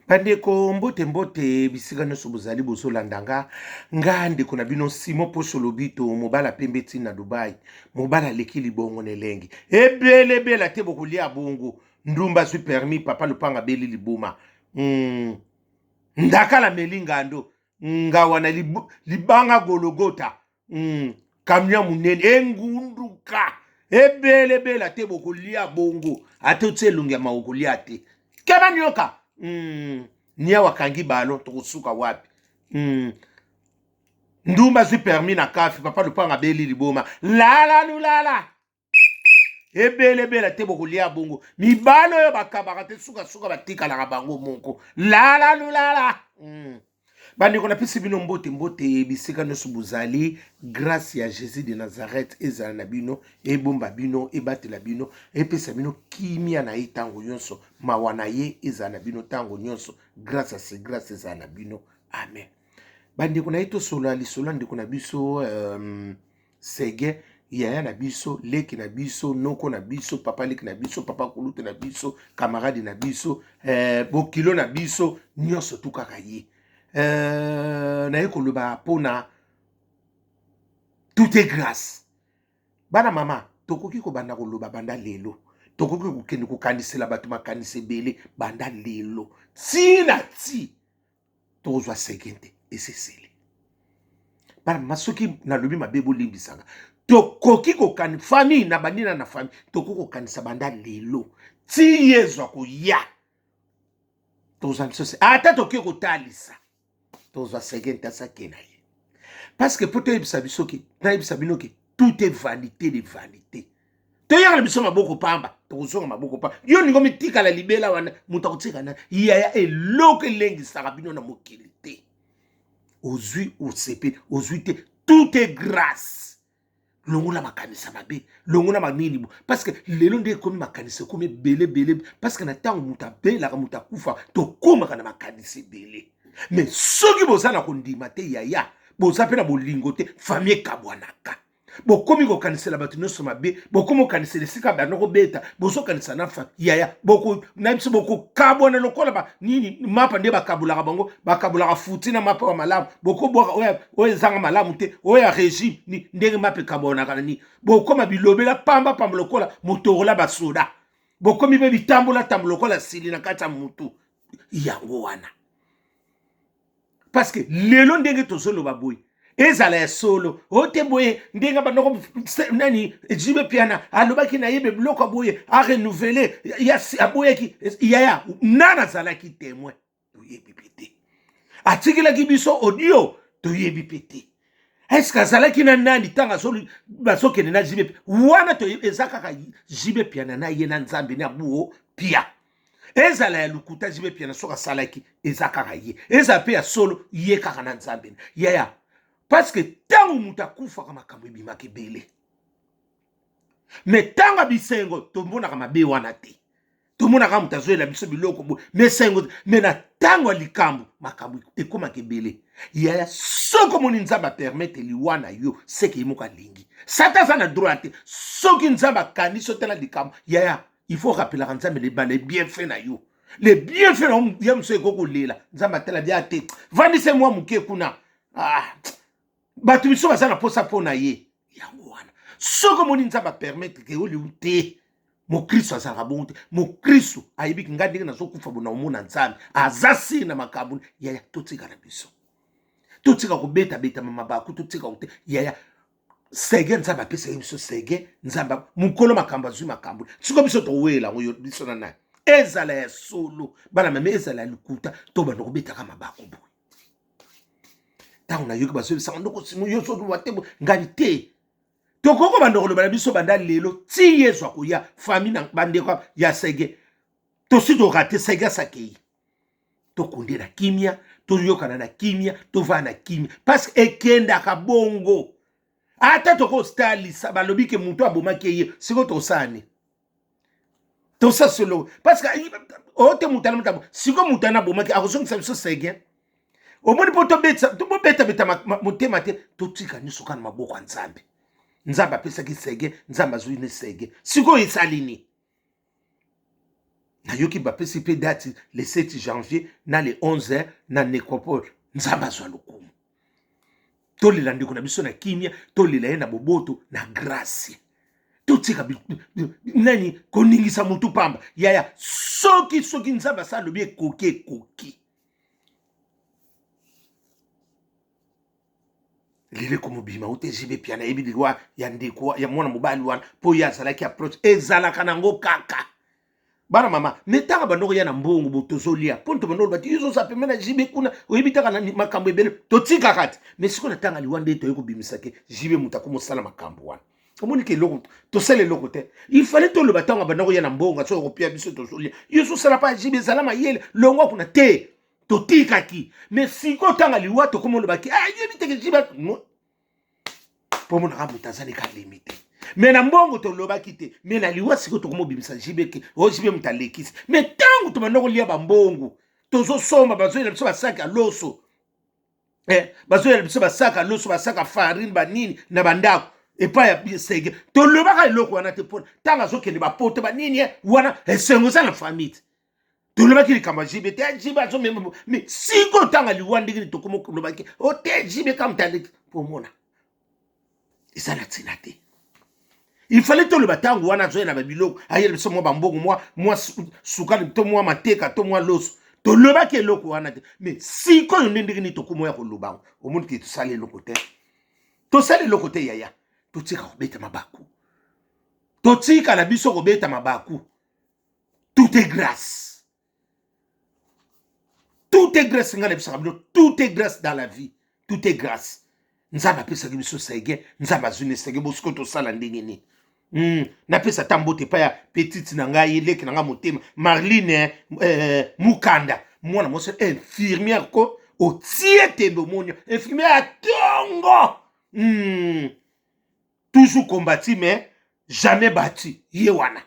Bandeko mbote mbote bisika nyonso bozali bozolandanga nga ndeko na bino Simon Poso Lobito mobala pembe ti na Dubai mobala leki libongo nelengi ebele bela te bokolia bongo ndumba zwi permis papa lupanga beli libuma ndakala melingando nga wana libanga gologota kamia munene engunduka ebele bela te bokolia bongo ate tse lungia maokolia te keba nyoka nia wakangi balo tokusuka wapi ndumba zwi permis na kafi papa lupanga beli liboma lala lulala ebele bela te bokolia bongo mibalo yo bakabaka te suka batikalaka bango moko lala lulala bandeko napesi bino mbote bisika nyonso bozali grâce ya Jésus de Nazareth ezala na bino ebomba bino ebatela bino epesa bino kimia na ye tango nyonso mawa na ye ezala na bino tango nyonso grâce ezala na bino amen. Bandeko na ye tosolola lisolo ndeko na biso sege yaya na biso leki na biso noko na biso papa leki na biso papa kulute na biso camarade na biso bokilo na biso nyonso tukaka ye na ye koloba pona tout est grâce. Bana mama tokoki kobanda koloba banda lelo tokoki kokende kokanisela bato makanisi ebele banda lelo tina ti tozwa segente esesele. Bana mama soki nalobi mabe bolimbisanga tokoki kokani famille na bandina na famille tokoki kokanisa banda lelo ti yezwa koya tozwa misose ata tokoki kotalisa tozwa segente asake na ye. Parce que pour te yebisa biso ki na yebisa bino ki tout est vanité de vanité. To yaka biso maboko pamba tokozonga maboko pamba yo ningo mitika la libela wana muta kotika na yaya eloko elengisaka bino na mokili te ozwi osepe ozwi te tout est grâce longola makanisa mabe longola manini bo parce que lelo nde komi makanisa komi bele parce que na tango muta belaka muta kufa to komaka na makanisa bele mais soki bozana kondima te yaya boza pe na bolingo te famille kabwanaka bokomi kokanisela bato nyonso mabe bokomi kokanisela esika bana kobeta bozokanisa na fa yaya na biso bokokabwana lokola ba nini mapa nde bakabulaka bango bakabulaka futi na mapa wa malamu bokobwaka oyo ezanga malamu te oyo ya régime ni ndenge mapa ekabwanaka na nini bokoma bilobela pamba lokola motorola basoda bokomi be bitambola lokola sili na kati ya mutu yango wana. Parce que lelo ndenge tozoloba boy ezala ya solo ote boye ndenge banoko nani jibe piana alobaki na yebe bloka boye a renouveler ya aboye ki yaya nana zala ki témoin toyebi pete atikila ki biso audio toyebi pete est-ce que zala ki na nani tanga solo basoke na jibe wana to ezaka jibe piana na ye na nzambe na buo pia ezala ya lukuta jibe pia na soka salaki ezakaka ye eza pe ya solo ye kaka na nzambe yaya parce que tango muta kufa kama makambo ebimaki bele mais tango bisengo tombonaka mabe wana te tomonaka muta zoela biso biloko bo mais sengo mais na tango likambo makambo ekomaki bele yaya soko moni nzamba permettre liwana yo seke imoka lingi sata za na droite soki nzamba kandiso tela likambo yaya il faut rappeler à Nzambe les bienfaits na yo. Les bienfaits na yo mso ekoko lela. Nzamba tela bia te. Vandise moi muke kuna. Batu biso bazana posa pona ye. Yango wana. Soko moni Nzamba permettre ke oli ute. Mo Kristo azala bonte. Mo Kristo ayebi ngandi na zokufa bona omona Nzambe. Azasi na makabuni. Yaya totika na biso. Totika ko beta mama baku totika ute. Yaya sege nzamba pesa biso sege nzamba mukolo makambo azwi makambo siko biso towela ngoyo biso na naye ezala ya solo bana meme ezala ya lukuta to bana kobetaka mabako boy tango na yoki baso bisa ndoko simu yo so watebo ngani te tokoko banda koloba biso banda lelo ti yesu akoya famille na bandeko ya sege to sito rate sege sakei to konde na kimia to yokana na kimia to va na kimia parce que ekenda ka bongo ata toko stalisa balobi ke mutu abomaki ye siko tosani tosa solo parce que ote mutana mutabo siko mutana bomaki akosongisa biso sege omoni po tobeta motema te totika nyonso kana maboko ya nzambe nzambe apesaki sege nzambe azwi ne sege siko esalini Na yoki bapesi pe date le 7 janvier na le 11 na nécropole. Nzamba zwa lokumu. Tolela ndeko na biso na kimia, tolela ye na boboto na grâce. Totika nani koningisa mutu pamba. Yaya soki nzamba sa lobi ekoki. Lile komobima ute jibe piana ebili wa ya ndeko ya mwana mobali wana po ya zalaki approach ezalaka nango kaka. Bana mama metanga bandoko ya na mbongo botozolia ponto bandoko bati yuzo sapeme na jibe kuna oyebitaka na makambo ebele totika kati mais siko na tanga liwande to yeko bimisake jibe mutako mosala makambo wana omoni ke loko to sele loko te il fallait to le batanga bandoko ya na mbongo so ko pia biso tozolia yuzo sala pa jibe zala mayele longo kuna te totika ki mais siko tanga liwato komo le baki yebiteke jibe pomo na mutazani ka limite. Mais na mbongo to lobaki te mais na liwa siko to komo bimisa jibeke o jibe mutalekisi mais tango to bandoko lia ba mbongo tozo soma bazo ela biso basaka loso bazo ela biso basaka loso basaka farine banini na bandako epa ya bisege to lobaka eloko wana te pona tanga zo kende ba poto banini wana esengo za na famille to lobaki likamba jibe te jibe azo mais siko tanga liwa ndiki to komo lobaki o te jibe kam taleki pomona isana tina te. Il fallait tout le batango wana zoe na babiloko ayele biso mwa bambongo mwa sukali to mwa mateka to mwa loso to loba ke loko wana te mais siko yo ndenge ni to kumo ya kolobango omoni ke to sale loko te yaya to tika kobeta mabaku to tika na biso kobeta mabaku tout est grâce ngana biso kabilo tout est grâce dans la vie tout est grâce nzaba pesa ki biso sege nzaba zune sege bosko to sala ndenge ni na pesa tambote pa ya petite na ngai leki na nga motema Marline Mukanda mwana moso infirmière ko o tie tembe monyo infirmière à tongo toujours combattu mais jamais battu yewana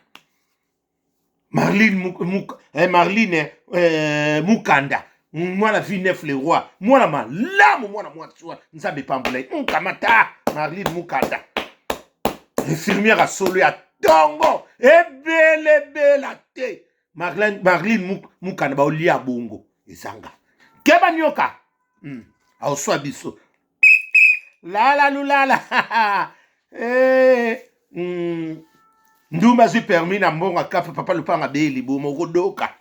Marline Mukanda mwana Vinef le roi mwana malamu mwana mwachua nzambe pambula kamata Marline Mukanda infirmière à solo ya tongo ebele te Marline Mukanda ba olia bongo ezanga keba nyoka auswa biso la lulala ndumba zwi permis na mbongo kafa papa lupanga beli bomo kodoka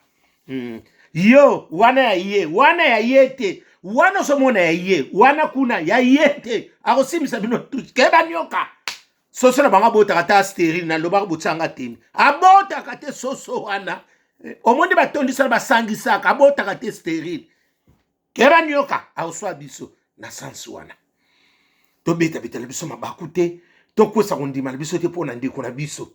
yo wana ya ye te wana somona ya ye wana kuna ya ye te akosimisa bino keba nyoka soso na banga botaka ta stérile na lobaka botsanga temi abotaka te soso wana omoni batondisa basangisaka abotaka te stérile keba nyoka aoswa biso na sansi wana tobeta biso mabaku te tokwesa kondima na biso te mpona ndeko na biso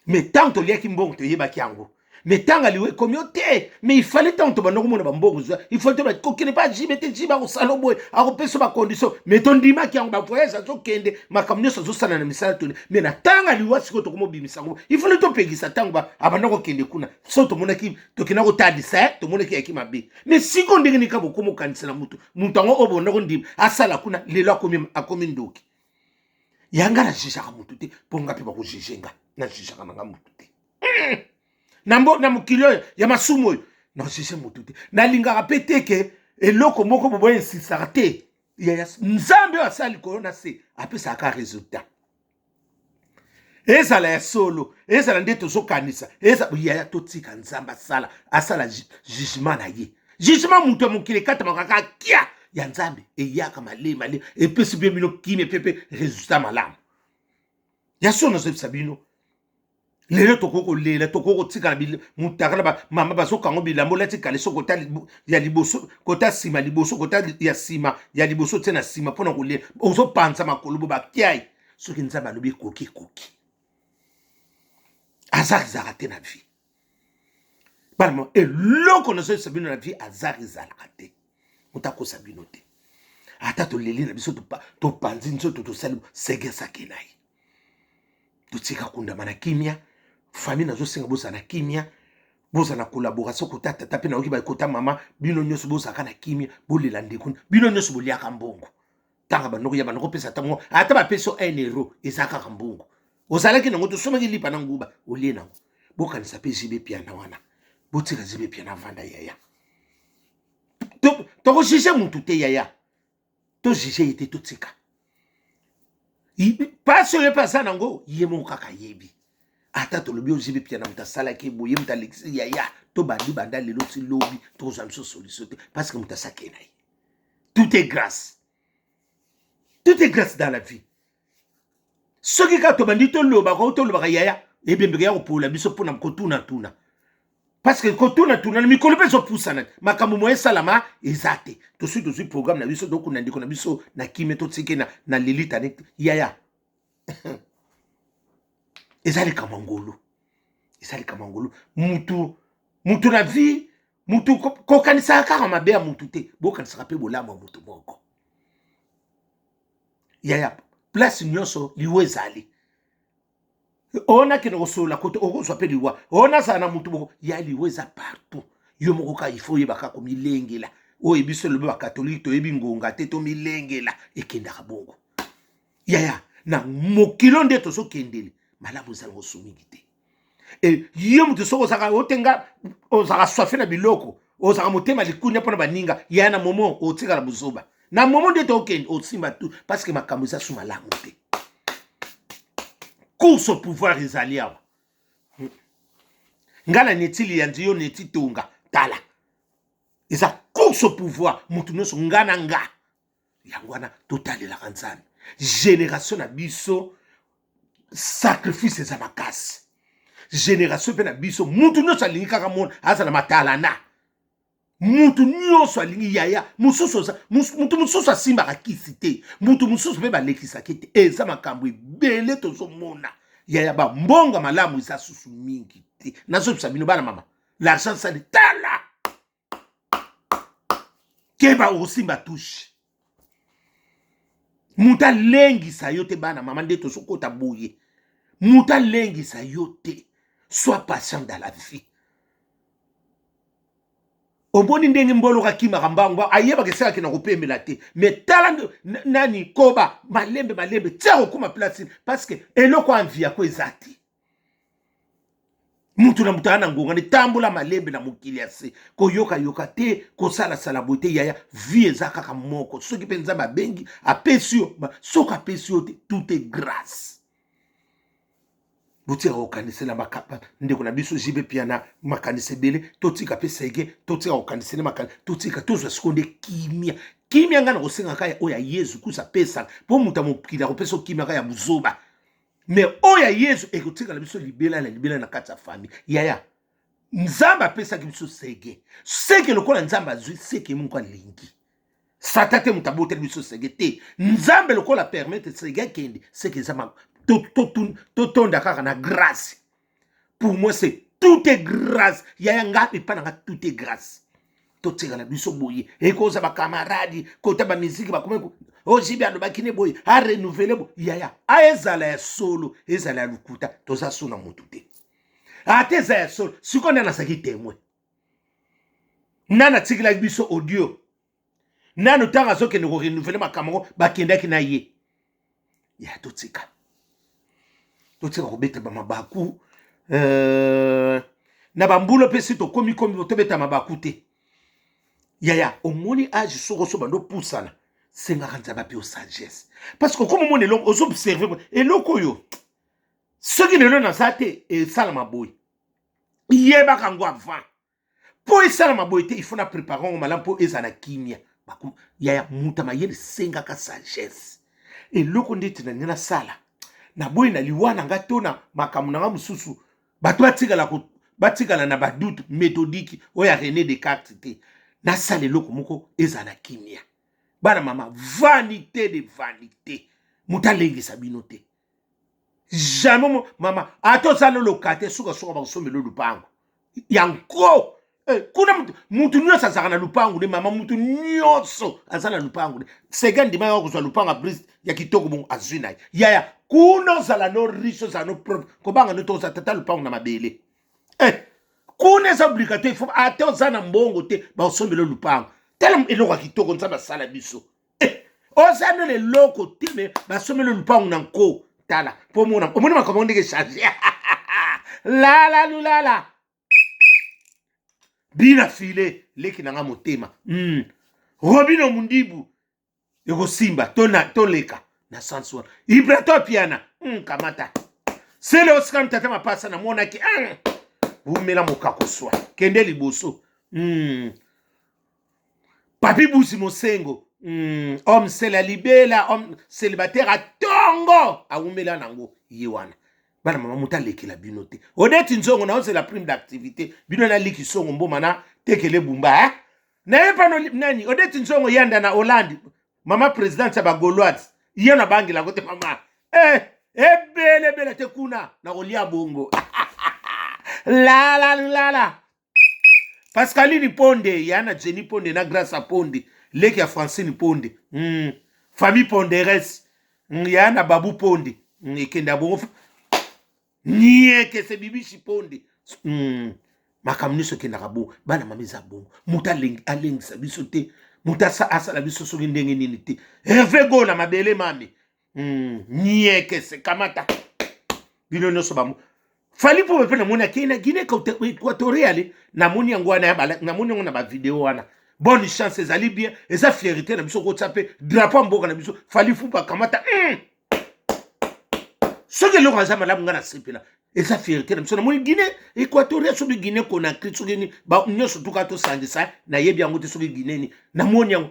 mais tant toliaki mbongo toyebaki yango mais tanga liwe communauté mais il fallait tant to banoko mona bambongo il faut te kokene pas jibete jiba ko saloboy ako peso ba condition mais ton ndima ki yango ba voyage zo kende makamnyo so sala na misala tone mais na tanga liwa siko to komo bimisa ngo il faut to pegisa tango ba abanoko kende kuna so to mona ki to kina ko tadisa to mona ki yaki mabe mais siko ndenge ni ka bokomo kanisa na mutu ngo obo ndoko ndim asala kuna lelo akomi ndoki yanga na jishaka mutu te ponga pe ba ko jishenga na jishaka na mutu te na mukilo ya masumo na sise mututi na lingaka peteke eloko moko bobo insisaka te ya nzambe asali korona se apesa ka resultat ezala ya solo ezala ndeto zokanisa eza ya totika nzamba asala jugement na ye jugement mutu mukile kata makaka kia ya nzambe eyaka male epesi bien bino kime pepe resultat malamu ya sono zo sabino lelo tokoko lela tokoko tika na mutakala ba mama bazokango bilambo lati kale so kota ya liboso kota sima liboso kota ya sima ya liboso tena sima pona ko lela ozo panza makolo ba kiai soki nzaba lobi koki azar te na vie balmo eloko na so sabino na vie azar te mutako sabino te ata to leli na biso to panzi nso to salu segesa kenai tutika kunda mana kimia famille nazo senga bosa na kimia bosa na collaboration kota tata pe na oki ba kota mama bino nyoso bosa kana kimia bolela ndekuna bino nyoso boliaka mbongo tanga banoko ya banoko pesa tango ata ba peso 1 euro ezaka mbongo ozalaki nango to somaki lipa na nguba olie nango bokanisa pe jibe pia na wana botika zibe pia na vanda yaya to juger mutu te yaya to juger yete to tika pas yo pasa nango yemo kaka yebi ata to lobi ozibe pia na mutasala ke boye mutalexi yaya to bandi banda lelo ti lobi to zamso solution parce que mutasake na tout est grâce dans la vie ce qui ka to bandi to loba ko to loba yaya ebembe ya ko pola biso pona ko tuna parce que quand on a tourné mikolo pe so pusana makambo moye salama ezate to suis programme na biso donc on a dit qu'on a biso na kimeto tsike na lilita ne yaya ezali kamangolo mutu na vie mutu ko kanisa kaka mabe ya mutu te bo kanisa pe bolamo mutu moko yaya place nyonso liwe ezali ona ke no sola kote oko so peli wa ona sana mutu boko ya liweza partout yo moko ka ifo ye baka ko milengela o ebiso le ba catholique to ebi ngonga te to milengela ekenda ka bongo yaya na mokilo nde to so kendele malamu za ngo sumiki te e yo mutu so saka otenga o saka swafe na biloko o saka motema likunya pona baninga ya na momo o tika la buzoba na momo nde to kende o simba tout parce que makambo za suma la mote course au pouvoir ezali awa ngala netili ya ndio neti tonga tala eza course au pouvoir mutu nyonso ngana nga yango wana totalelaka nzambe génération na biso sacrifice eza makasi génération mpe na biso mutu nyonso alingi kaka mona aza na matalana mutu nyonso alingi yaya mutu mosusu asimbaka kisi te mutu mosusu mpe balekisaki te eza makambo ebele tozomona yaya bambonga malamu eza susu mingi te nazobisa bino bana mama l'argent sali tala keba osimba tushe mutu alengisa yo te bana mama nde tozokota boye mutu alengisa yo te sois patient dans la vie omoni ndenge mboloka kimaka mbangu ayebaka esalaki na kopemela te mais tala nani koba malembe tia kokuma place parce que eloko anvi yako eza te mutu na mutu ana ngonga ne tambola malembe na mokili ya se koyoka te kosalasala boye te yaya vie eza kaka moko soki mpe nzambe abengi apesi yo soki apesi yo te tout est grâce botika kokanisela makapa ndeko na biso jibe pia na makanisa ebele totika pe sege totika kokanisela makanisa totika tozwa sikonde kimia nga na kosenga kaya oya Yesu kusa pesa po muta mokili akopesa kimia kaya buzoba mais oya Yesu ekotika na biso libela na kati ya famille yaya nzamba apesaki biso sege lokola nzamba azwi seke mungu alingi sata te muta boteli biso sege te nzambe lokola permettre sege kende seke zama totonda kaka na grâce pour moi c'est tout est grâce yaya ngapi pa nanga tout est grâce totika na biso boye ekoza bakamaradi kota bamiziki bakome ojibi alobaki ne boye a renouveler bo yaya aezala ya solo ezala ya lukuta toza sona mutu te ate eza ya solo sikonde nasaki témoin nana atikilaki biso audio nano ntango azokende korenouveler makambo bakendaki na ye ya totika kobeta bamabaku na bambulo mpe si tokomi tobeta mabaku te yaya omoni age soko bando pusana sengaka nzambe mpe sagesse parce que comme omoni eloko ozobserve eloko oyo soki lelo naza te esalama boye yebaka ngo avant mpo esalama boye te il faut na prépare ngo malamu mpo eza na kimia yaya muta mayele sengaka sagesse eloko ndeti na nina sala na boye na liwa na nga to na makambo na nga mosusu bato batikala na badoute méthodique oyo ya René Descartes te nasala eloko moko eza na kimia bana mama vanité de vanité mutu alengisa bino te jamais mama atozala lokate suka bakosomela lupango yango kuna mutu nyonso azalaka na lupangu de mama mutu nyonso aza na lupangu de sega ndima ya kozwa lupango brise ya kitoko bongo azwi na ye yaya kuna ozala no riche ozala no propre kobanga no tokoza tata lupangu na mabele kuna eza obligatoire ifo ate oza na mbongo te bakosombela lupango tala eloko ya kitoko nzambe asala biso oza no leloko te me basombela lupangu na nko tala mpo omoni makambo ndenge change lala lulala bina file leki nanga motema Robino Mundibu eko simba toleka na sanswa Ibrato piana kamata sele Oscar Mtata Mapasa na mona ki umela mokako swa kende liboso Papi Busi Mosengo homme sela libela homme célibataire a tongo umela nango yewana bana mama muta lekela bino te Odette Nzongo na c'est la prime d'activité bino na liki songo mboma na tekele bumba na epano nani Odette Nzongo yanda na Hollande mama president ya bagoloise yena bangi la kote mama bele te kuna na kolia bongo la Pascaline Ponde yana Jenny Ponde na Grâce à Ponde leki ya Francine Ponde famille Ponderes yana Babu Ponde ekenda bongo nieke se bibishi Ponde makamniso kenda kabo bana mamiza bongo muta alengisa biso te muta sa asala biso soki ndenge nini te Hervé Gona mabele mami nieke se kamata bino nyonso bamu fali po pe na mona kena Guinée équatoriale na moni yango na moni yango na ba vidéo wana bonne chance ezali bien eza fierté na biso ko tsape drapeau mboka na biso fali fupa kamata soki loko za malamu ngana sepela eza fierté na biso na moni Guinée équatoriale soki Guinée Conakry soki ni ba nyonso tuka to sangisa na yebi yango te soki Guinée ni na moni yango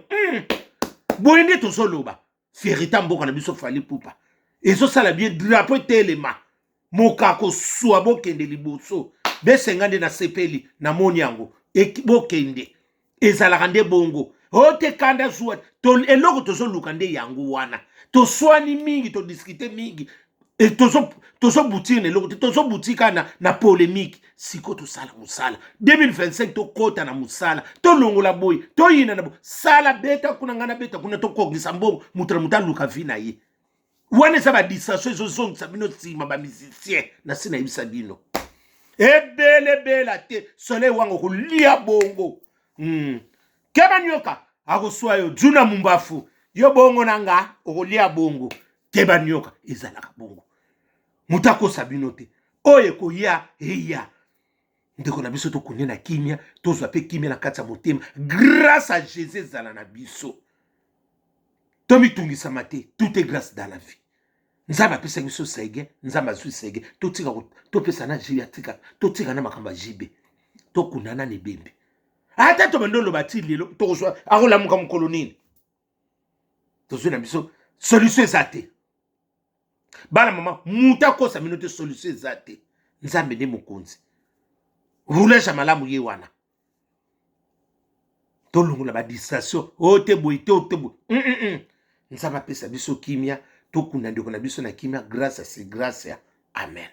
boyende to soloba fierté mboka na biso fali pupa ezo sala bien drapeau telema mokako suwa bokende liboso besengande na sepeli na moni yango bokende ezalaka nde bongo ote kanda zuwa to eloko tozoluka nde yango wana toswani mingi todiskite mingi tozo butine eloko tozo butika na polémique siko tosala musala 2025 tokota na musala tolongola boy toyina na sala beta kuna ngana beta kuna tokogisa mbongo mutra luka vina ye wane sa ba distraction zo sabino tsima ba musicien na sina ibisa bino bela te soleil wango ko lia bongo keba nyoka akoswa yo juna mumbafu yo bongo nanga okolia bongo keba nyoka ezalaka bongo mutako sabino te oye ko ya ndeko na biso to kunya na kimia tozwa pe kimia na kati ya motema grâce à Jésus zala na biso Tomi tungisa mate, tout est grâce dans la vie. Nzamba pesa biso sege, nzamba zwi sege, totika to pesa na jibi atika, totika na makamba jibe. To kunana ne bembe. Ata to bandolo bati lelo, to kozwa akola muka mukolonini. To zwi na biso solution ezate. Bana mama, muta kosa minote solution ezate. Nzambe ne mokonzi. Roulage malamu ye wana. To lungula ba distraction, ote boite ote bo. Nzamba pesa biso kimia, to kuna ndeko na biso na kimia grâce à ces grâces. Amen.